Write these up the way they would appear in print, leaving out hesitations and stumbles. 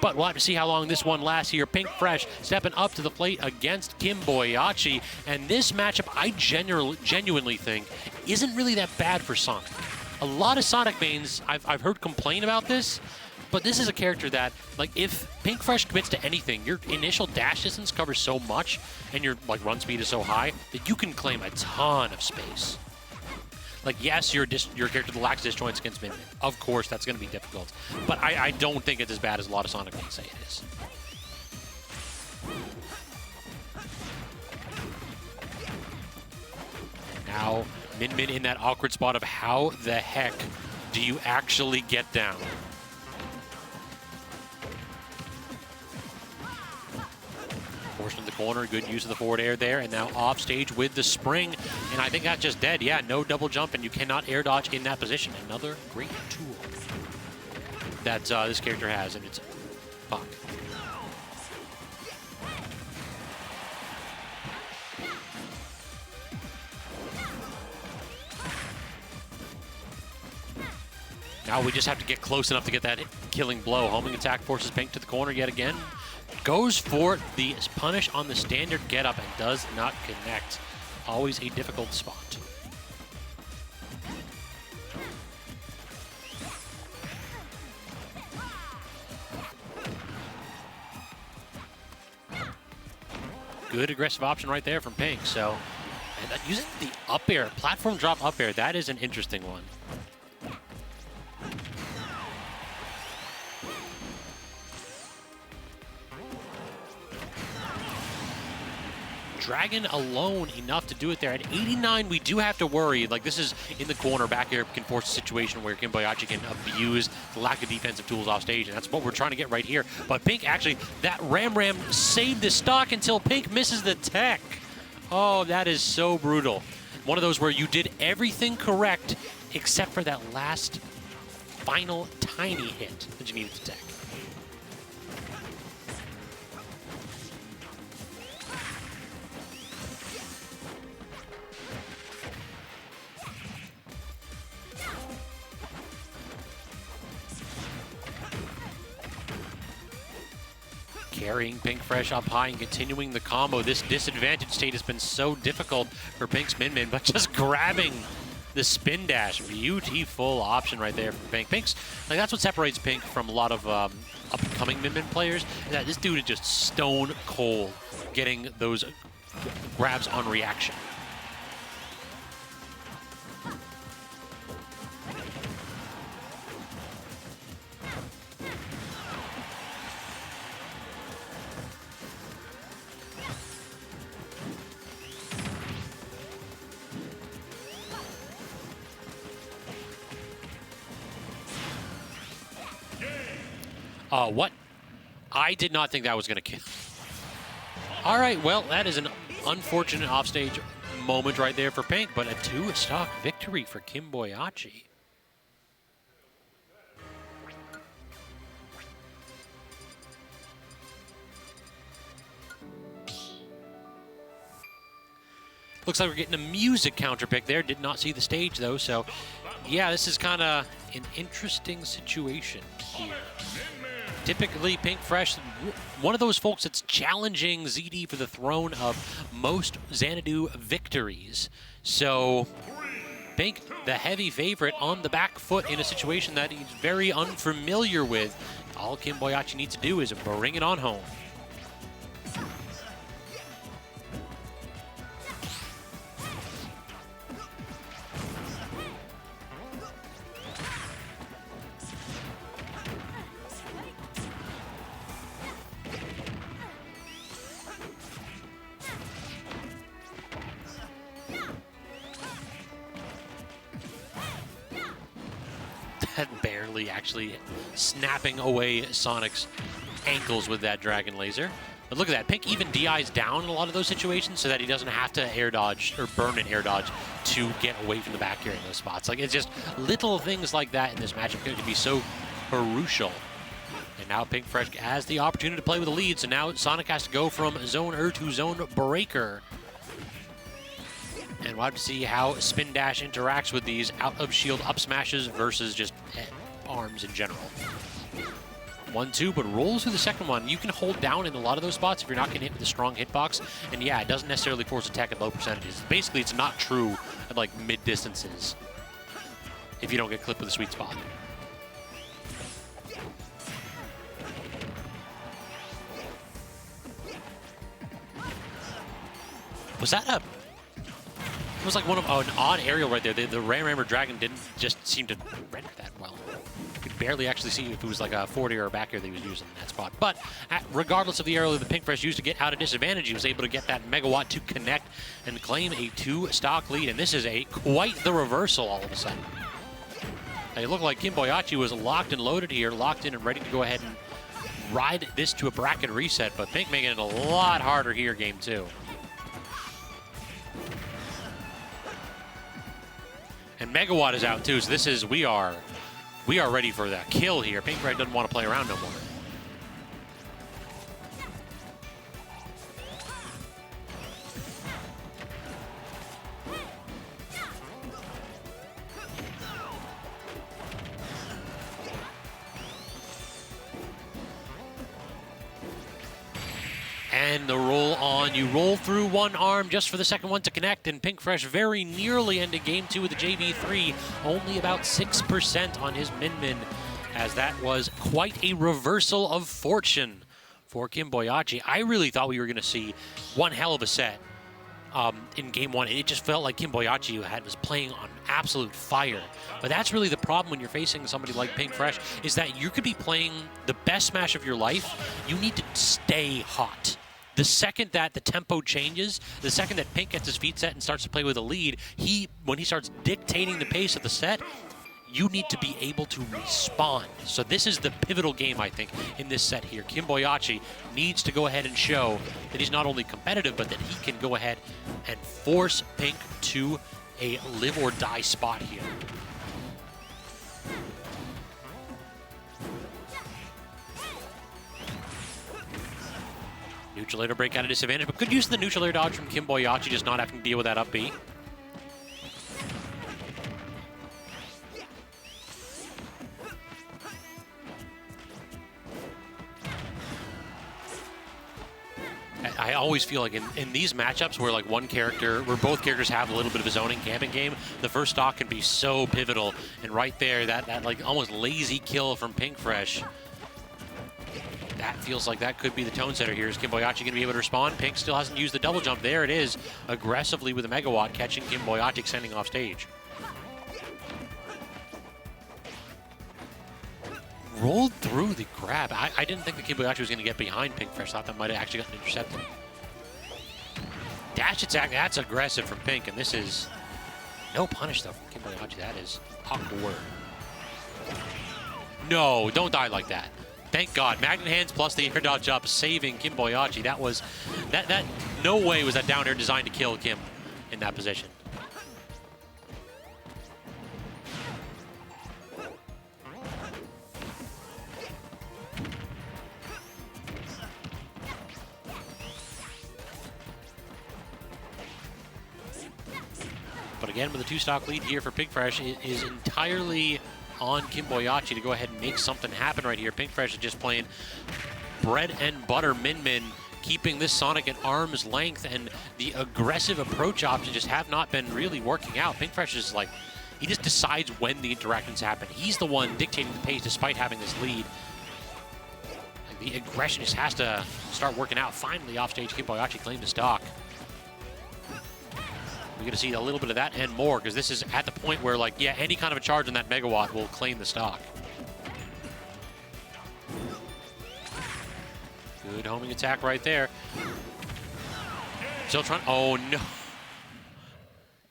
but we'll have to see how long this one lasts here. Pink Fresh stepping up to the plate against Kimboiyachi, and this matchup I genuinely think isn't really that bad for Sonic. A lot of Sonic mains I've heard complain about this, but this is a character that, like, if Pink Fresh commits to anything, your initial dash distance covers so much, and your run speed is so high that you can claim a ton of space. Like, yes, your character lacks disjoints against Min Min. Of course, that's going to be difficult, but I don't think it's as bad as a lot of Sonic mains say it is. And now Min Min in that awkward spot of how the heck do you actually get down? Forced in the corner, good use of the forward air there, and now off stage with the spring, and I think that's just dead. Yeah, no double jump, and you cannot air dodge in that position. Another great tool that this character has, and it's fuck. Now we just have to get close enough to get that killing blow. Homing attack forces Pink to the corner yet again. Goes for the punish on the standard getup and does not connect. Always a difficult spot. Good aggressive option right there from Pink. So, and using the up air, platform drop up air, that is an interesting one. Dragon alone enough to do it there. At 89, we do have to worry. Like, this is in the corner. Back air can force a situation where Kimboiyachi can abuse the lack of defensive tools off stage, and that's what we're trying to get right here. But Pink, actually, that Ram saved the stock until Pink misses the tech. Oh, that is so brutal. One of those where you did everything correct except for that last final tiny hit that you needed to tech. Carrying Pink Fresh up high and continuing the combo. This disadvantage state has been so difficult for Pink's Min Min, but just grabbing the spin dash. Beautiful option right there from Pink. Pink's, like, that's what separates Pink from a lot of upcoming Min Min players, is that this dude is just stone cold getting those grabs on reaction. What? I did not think that was going to kill. All right, well, that is an unfortunate offstage moment right there for Pink, but a 2-stock victory for Kimboiyachi. Looks like we're getting a music counter pick there. Did not see the stage, though, so yeah, this is kind of an interesting situation here. Typically, Pink Fresh, one of those folks that's challenging ZD for the throne of most Xanadu victories. So, Pink, the heavy favorite, on the back foot in a situation that he's very unfamiliar with. All Kimboiyachi needs to do is bring it on home. Barely actually snapping away Sonic's ankles with that Dragon Laser. But look at that, Pink even DIs down in a lot of those situations so that he doesn't have to air dodge or burn an air dodge to get away from the back air in those spots. Like, it's just little things like that in this matchup going to be so crucial. And now Pink Fresh has the opportunity to play with the lead, so now Sonic has to go from Zone to Zone Breaker. And we'll have to see how Spin Dash interacts with these out-of-shield up smashes versus just arms in general. 1-2, but rolls through the second one. You can hold down in a lot of those spots if you're not getting hit with a strong hitbox. And yeah, it doesn't necessarily force attack at low percentages. Basically, it's not true at like mid distances if you don't get clipped with a sweet spot. Was that a... It was like one of an odd aerial right there. The Rammer Dragon didn't just seem to render that well. You could barely actually see if it was like a 40 or a back air that he was using in that spot. But regardless of the aerial that the Pinkfresh used to get out of disadvantage, he was able to get that Megawatt to connect and claim a 2-stock lead. And this is quite the reversal all of a sudden. It looked like Kimboiyachi was locked and loaded here, locked in and ready to go ahead and ride this to a bracket reset. But Pink making it a lot harder here, game 2. And Megawatt is out too, so this is, we are ready for that kill here. Pinkfresh doesn't want to play around no more. And the roll on. You roll through one arm just for the second one to connect, and Pinkfresh very nearly ended game 2 with the JV3. Only about 6% on his Min, as that was quite a reversal of fortune for Kimboiyachi. I really thought we were going to see one hell of a set in game 1. It just felt like Kimboiyachi was playing on absolute fire. But that's really the problem when you're facing somebody like Pinkfresh, is that you could be playing the best Smash of your life. You need to stay hot. The second that the tempo changes, the second that Pink gets his feet set and starts to play with a lead, when he starts dictating the pace of the set, you need to be able to respond. So this is the pivotal game, I think, in this set here. Kimboiyachi needs to go ahead and show that he's not only competitive, but that he can go ahead and force Pink to a live or die spot here. Neutral air to break out of disadvantage, but good use of the neutral air dodge from Kimboiyachi, just not having to deal with that up B. I always feel like in these matchups where like both characters have a little bit of a zoning camping game, the first stock can be so pivotal. And right there, that like almost lazy kill from Pinkfresh, that feels like that could be the tone setter here. Is Kimboiyachi going to be able to respond? Pink still hasn't used the double jump. There it is, aggressively with a Megawatt, catching Kimboiyachi extending off stage. Rolled through the grab. I didn't think that Kimboiyachi was going to get behind Pinkfresh. Thought that might have actually gotten intercepted. Dash attack, that's aggressive from Pink, and this is no punish though from Kimboiyachi. That is awkward. No, don't die like that. Thank God. Magnet hands plus the air dodge up, saving Kimboiyachi. That was that no way was that down air designed to kill Kim in that position. But again, with a 2-stock lead here for Pinkfresh, it is entirely on Kimboiyachi to go ahead and make something happen right here. Pinkfresh is just playing bread and butter Min, keeping this Sonic at arm's length, and the aggressive approach options just have not been really working out. Pinkfresh is like, he just decides when the interactions happen. He's the one dictating the pace despite having this lead. The aggression just has to start working out. Finally, offstage, Kimboiyachi claimed the stock. We're going to see a little bit of that and more, because this is at the point where, like, yeah, any kind of a charge on that Megawatt will claim the stock. Good homing attack right there. Still trying, oh no.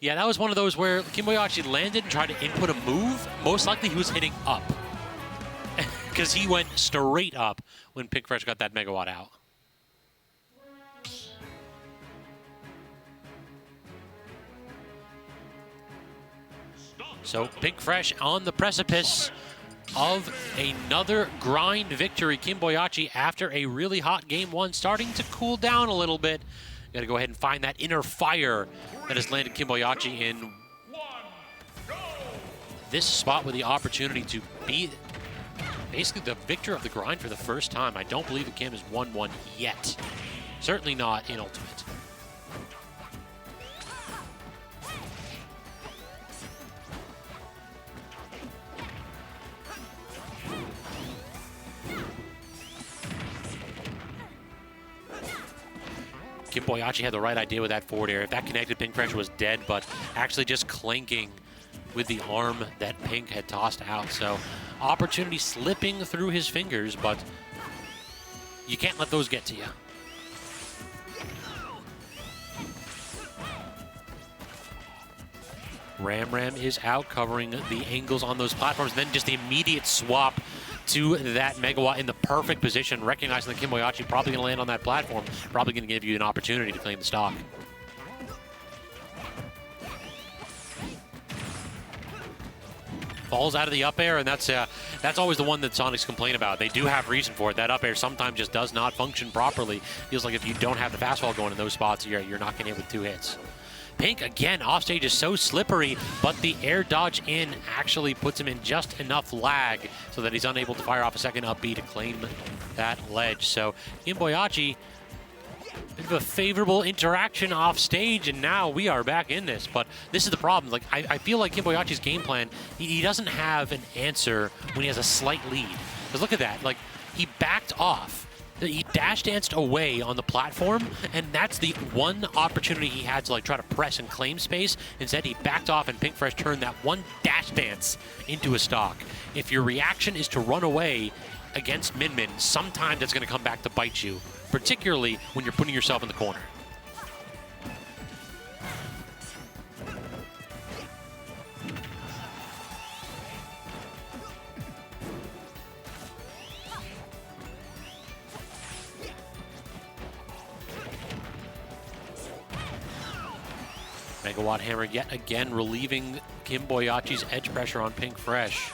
Yeah, that was one of those where Kimboiyachi landed and tried to input a move. Most likely he was hitting up, because he went straight up when Pinkfresh got that Megawatt out. So Pinkfresh on the precipice of another grind victory. Kimboiyachi, after a really hot game 1, starting to cool down a little bit. Got to go ahead and find that inner fire that has landed Kimboiyachi in this spot with the opportunity to beat basically the victor of the grind for the first time. I don't believe that Kim has won one yet. Certainly not in Ultimate. Kimboiyachi had the right idea with that forward air. If that connected, Pink Fresh was dead, but actually just clanking with the arm that Pink had tossed out. So opportunity slipping through his fingers, but you can't let those get to you. Ram is out, covering the angles on those platforms. Then just the immediate swap to that Megawatt in the perfect position, recognizing that Kimboiyachi probably going to land on that platform, probably going to give you an opportunity to claim the stock. Falls out of the up air, and that's always the one that Sonics complain about. They do have reason for it. That up air sometimes just does not function properly. Feels like if you don't have the fastball going in those spots, you're not going to hit with 2 hits. Pink, again, offstage is so slippery, but the air dodge in actually puts him in just enough lag so that he's unable to fire off a second up B to claim that ledge. So Kimboiyachi, bit of a favorable interaction off stage, and now we are back in this. But this is the problem. Like I feel like Kimboiyachi's game plan, he doesn't have an answer when he has a slight lead. Because look at that. Like, he backed off. He dash danced away on the platform, and that's the one opportunity he had to like try to press and claim space. Instead, he backed off, and Pink Fresh turned that one dash dance into a stock. If your reaction is to run away against Min, sometimes it's going to come back to bite you, particularly when you're putting yourself in the corner. Megawatt Hammer yet again relieving Kimboiyachi's edge pressure on Pink Fresh.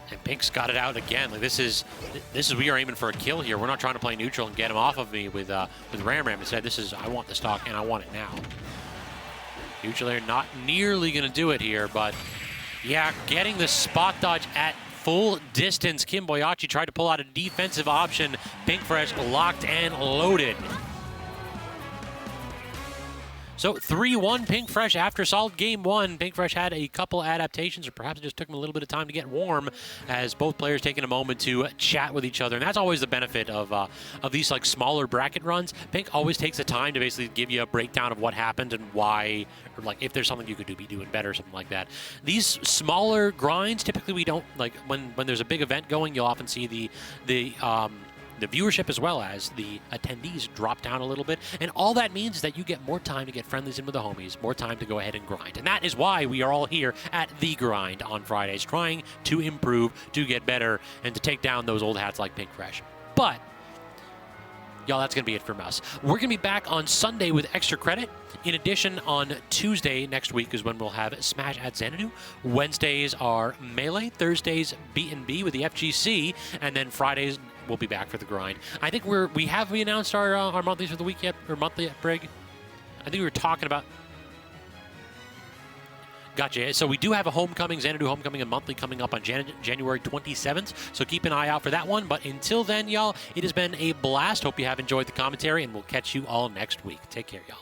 And Pink's got it out again. Like this is we are aiming for a kill here. We're not trying to play neutral and get him off of me with Ram. Instead, this is I want the stock and I want it now. Neutral air not nearly going to do it here, but yeah, getting the spot dodge at full distance. Kimboiyachi tried to pull out a defensive option. Pink Fresh locked and loaded. So 3-1 Pink Fresh after solid game 1. Pink Fresh had a couple adaptations, or perhaps it just took them a little bit of time to get warm, as both players taking a moment to chat with each other. And that's always the benefit of these like smaller bracket runs. Pink always takes the time to basically give you a breakdown of what happened and why, or like if there's something you could be doing better, something like that. These smaller grinds, typically we don't like when there's a big event going. You'll often see the viewership as well as the attendees drop down a little bit. And all that means is that you get more time to get friendlies in with the homies, more time to go ahead and grind. And that is why we are all here at The Grind on Fridays, trying to improve, to get better, and to take down those old hats like Pink Fresh. But y'all, that's going to be it from us. We're going to be back on Sunday with extra credit. In addition, on Tuesday next week is when we'll have Smash at Xanadu. Wednesdays are Melee. Thursdays, B&B with the FGC. And then Fridays, we'll be back for the grind. I think we announced our monthlies for the week yet, or monthly at Brig? I think we were talking about... Gotcha. So we do have a homecoming, Xanadu homecoming, and monthly coming up on January 27th. So keep an eye out for that one. But until then, y'all, it has been a blast. Hope you have enjoyed the commentary, and we'll catch you all next week. Take care, y'all.